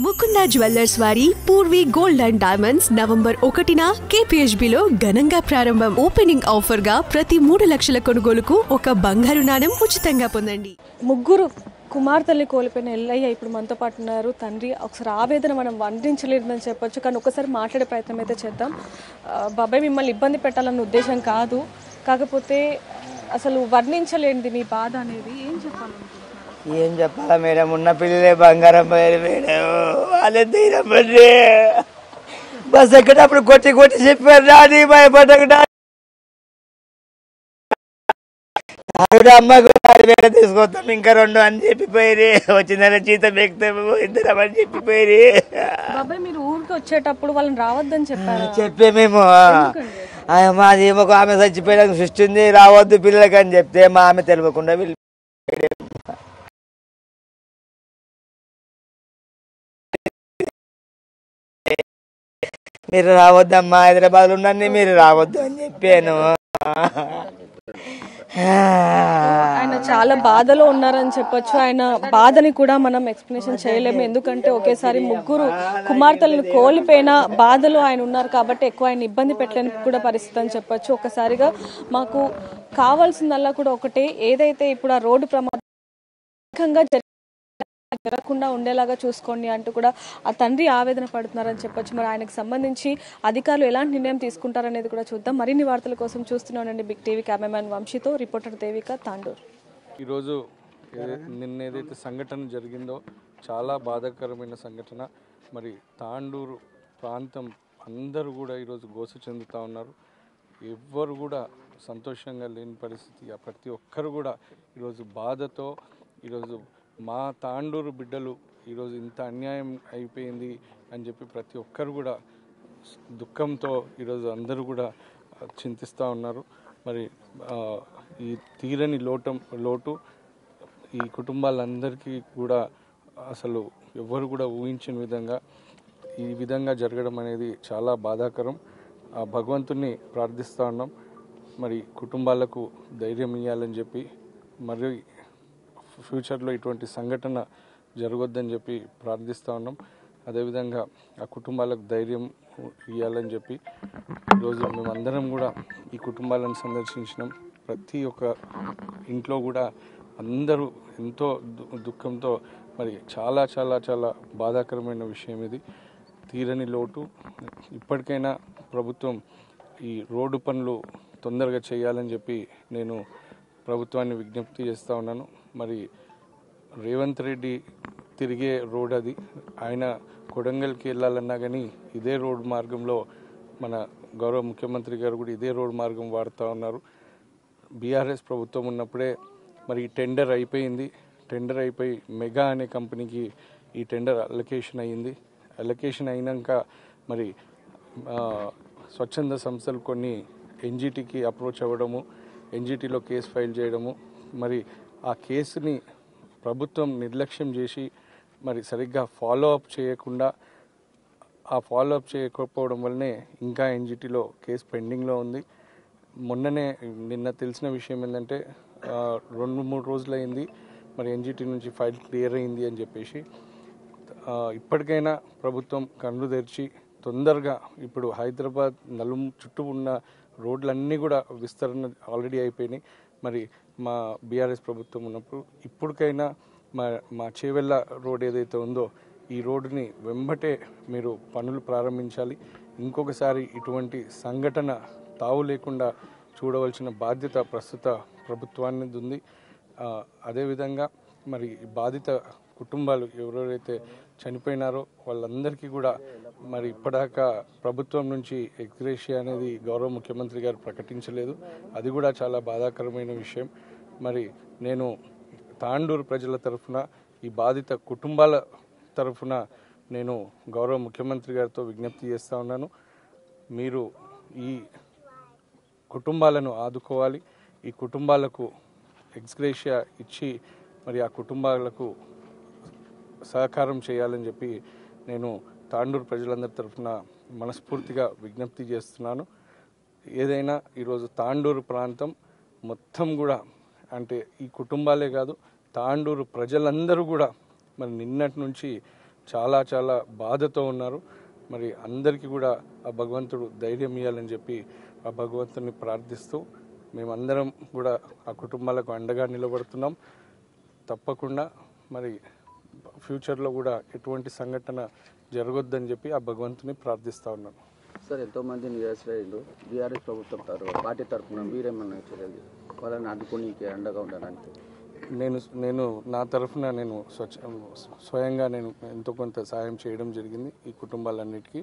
Mukunda jewellers వారి Purvi gold and diamonds November 1న KPHBలో ఘనంగా ప్రారంభం. ఓపెనింగ్ ఆఫర్ గా ప్రతి 3 లక్షల కొనుగోలుకు ఒక బంగారు నాణెం ఉచితంగా పొందండి. ముగ్గురు కుమార్తెల్ని కోల్పోయిన ఎల్లయ్య ఇప్పుడు మనతో పాటు ఉన్నారు. తండ్రి ఒకసారి ఆవేదన మనం వర్ణించలేదని చెప్పొచ్చు, కానీ ఒకసారి మాట్లాడే ప్రయత్నం అయితే చేద్దాం. బాబాయ్, మిమ్మల్ని ఇబ్బంది పెట్టాలన్న ఉద్దేశం కాదు, కాకపోతే అసలు వర్ణించలేనిది మీ బాధ అనేది ఏం చెప్పాలనుకుంటున్నారు? ఏం చెప్పాలా మేడం, ఉన్న పిల్లలే బంగారం పోయారు మేడం. వాళ్ళే తీరమండి. బస్ ఎక్కడప్పుడు కొట్టి కొట్టి చెప్పారు, రాని భయపడ్డా అమ్మ కూడా వేరే తీసుకొస్తాం ఇంకా 2 అని చెప్పిపోయి వచ్చిందని జీతం ఎక్కుతాము ఇద్దరం అని చెప్పిపోయి. బాబాయ్, మీరు ఊరికి వచ్చేటప్పుడు వాళ్ళని రావద్దని చెప్పారు. చెప్పే మేము మాది ఒక ఆమె చచ్చిపోయాక సృష్టి ఉంది, రావద్దు పిల్లలకి అని చెప్తే మా ఆమె తెలియకుండా వీళ్ళు మీరు రావద్దమ్మా, హైదరాబాద్ ఉండండి, మీరు రావద్దు అని చెప్పాను. ఆయన చాలా బాధలో ఉన్నారని చెప్పొచ్చు. ఆయన బాధని కూడా మనం ఎక్స్ప్లెనేషన్ చేయలేము, ఎందుకంటే ఒకేసారి ముగ్గురు కుమార్తెలను కోల్పోయిన బాధలో ఆయన ఉన్నారు కాబట్టి ఎక్కువ ఆయన ఇబ్బంది పెట్టలేని కూడా పరిస్థితి అని చెప్పొచ్చు. ఒకసారిగా మాకు కావాల్సిందల్లా కూడా ఒకటే, ఏదైతే ఇప్పుడు ఆ రోడ్డు ప్రమాదంగా జరగకుండా ఉండేలాగా చూసుకోండి అంటూ కూడా ఆ తండ్రి ఆవేదన పడుతున్నారని చెప్పొచ్చు. మరి ఆయనకు సంబంధించి అధికారులు ఎలాంటి నిర్ణయం తీసుకుంటారనేది కూడా చూద్దాం. మరిన్ని వార్తల కోసం చూస్తున్నానండి బిగ్ టీవీ కెమెరామెన్ వంశీతో రిపోర్టర్ దేవిక, తాండూరు. ఈరోజు నిన్న ఏదైతే సంఘటన జరిగిందో చాలా బాధాకరమైన సంఘటన. మరి తాండూరు ప్రాంతం అందరూ కూడా ఈరోజు గోస చెందుతూ ఉన్నారు. ఎవ్వరు కూడా సంతోషంగా లేని పరిస్థితి. ప్రతి ఒక్కరు కూడా ఈరోజు బాధతో, ఈరోజు మా తాండూరు బిడ్డలు ఈరోజు ఇంత అన్యాయం అయిపోయింది అని చెప్పి ప్రతి ఒక్కరు కూడా దుఃఖంతో ఈరోజు అందరూ కూడా చింతిస్తూ ఉన్నారు. మరి ఈ తీరని లోటు ఈ కుటుంబాలందరికీ కూడా అసలు ఎవ్వరు కూడా ఊహించిన విధంగా ఈ విధంగా జరగడం అనేది చాలా బాధాకరం. ఆ భగవంతుని ప్రార్థిస్తూ ఉన్నాం, మరి కుటుంబాలకు ధైర్యం ఇవ్వాలని చెప్పి, మరి ఫ్యూచర్లో ఇటువంటి సంఘటన జరగొద్దని చెప్పి ప్రార్థిస్తూ ఉన్నాం. అదేవిధంగా ఆ కుటుంబాలకు ధైర్యం ఇవ్వాలని చెప్పి ఈరోజు మేమందరం కూడా ఈ కుటుంబాలను సందర్శించినాం. ప్రతి ఒక్క ఇంట్లో కూడా అందరూ ఎంతో దుఃఖంతో, మరి చాలా చాలా చాలా బాధాకరమైన విషయం ఇది, తీరని లోటు. ఇప్పటికైనా ప్రభుత్వం ఈ రోడ్డు పనులు తొందరగా చేయాలని చెప్పి నేను ప్రభుత్వాన్ని విజ్ఞప్తి చేస్తూ ఉన్నాను. మరి రేవంత్ రెడ్డి తిరిగే రోడ్ అది, ఆయన కొడంగల్కి వెళ్ళాలన్నా కానీ ఇదే రోడ్ మార్గంలో మన గౌరవ ముఖ్యమంత్రి గారు కూడా ఇదే రోడ్ మార్గం వాడుతూ ఉన్నారు. బీఆర్ఎస్ ప్రభుత్వం ఉన్నప్పుడే మరి టెండర్ అయిపోయింది. టెండర్ అయిపోయి మెగా అనే కంపెనీకి ఈ టెండర్ అలొకేషన్ అయ్యింది. అలొకేషన్ అయినాక మరి స్వచ్ఛంద సంస్థలు కొన్ని ఎన్జిటికి అప్రోచ్ అవ్వడము, ఎన్జిటిలో కేసు ఫైల్ చేయడము, మరి ఆ కేసుని ప్రభుత్వం నిర్లక్ష్యం చేసి మరి సరిగ్గా ఫాలో అప్ చేయకపోవడం వల్లనే ఇంకా ఎన్జిటిలో కేసు పెండింగ్లో ఉంది. నిన్న తెలిసిన విషయం ఏంటంటే 2-3 రోజులైంది మరి ఎన్జిటి నుంచి ఫైల్ క్లియర్ అయింది అని చెప్పేసి. ఇప్పటికైనా ప్రభుత్వం కన్ను తెరిచి తొందరగా, ఇప్పుడు హైదరాబాద్ చుట్టూ ఉన్న రోడ్లన్నీ కూడా విస్తరణ ఆల్రెడీ అయిపోయినాయి. మరి మా బీఆర్ఎస్ ప్రభుత్వం ఉన్నప్పుడు ఇప్పటికైనా మా చేవెళ్ళ రోడ్ ఏదైతే ఉందో ఈ రోడ్డుని వెంబటే మీరు పనులు ప్రారంభించాలి. ఇంకొకసారి ఇటువంటి సంఘటన తావు లేకుండా చూడవలసిన బాధ్యత ప్రస్తుత ప్రభుత్వానికి ఉంది. అదేవిధంగా మరి బాధిత కుటుంబాలు ఎవరెవరైతే చనిపోయినారో వాళ్ళందరికీ కూడా మరి ఇప్పటిదాకా ప్రభుత్వం నుంచి ఎక్స్గ్రేషియా అనేది గౌరవ ముఖ్యమంత్రి గారు ప్రకటించలేదు. అది కూడా చాలా బాధాకరమైన విషయం. మరి నేను తాండూరు ప్రజల తరఫున, ఈ బాధిత కుటుంబాల తరఫున నేను గౌరవ ముఖ్యమంత్రి గారితో విజ్ఞప్తి చేస్తూ ఉన్నాను. మీరు ఈ కుటుంబాలను ఆదుకోవాలి, ఈ కుటుంబాలకు ఎక్స్గ్రేషియా ఇచ్చి మరి ఆ కుటుంబాలకు సహకారం చేయాలని చెప్పి నేను తాండూరు ప్రజలందరి తరఫున మనస్ఫూర్తిగా విజ్ఞప్తి చేస్తున్నాను. ఏదైనా ఈరోజు తాండూరు ప్రాంతం మొత్తం కూడా, అంటే ఈ కుటుంబాలే కాదు తాండూరు ప్రజలందరూ కూడా మరి నిన్నటి నుంచి చాలా చాలా బాధతో ఉన్నారు. మరి అందరికీ కూడా ఆ భగవంతుడు ధైర్యం ఇవ్వాలని చెప్పి ఆ భగవంతుని ప్రార్థిస్తూ మేమందరం కూడా ఆ కుటుంబాలకు అండగా నిలబడుతున్నాం. తప్పకుండా మరి ఫ్యూచర్లో కూడా ఎటువంటి సంఘటన జరగొద్దని చెప్పి ఆ భగవంతుని ప్రార్థిస్తూ ఉన్నాను. సార్, ఎంతోమంది నిరాశ్రయులు బీఆర్ఎస్ ప్రభుత్వం పార్టీ తరఫున మీరేమన్నా చర్యలు వాళ్ళని అడ్డుకోనికి అండగా ఉండడానికి? నేను నా తరఫున నేను స్వయంగా నేను ఎంతో కొంత సాయం చేయడం జరిగింది ఈ కుటుంబాలన్నిటికీ.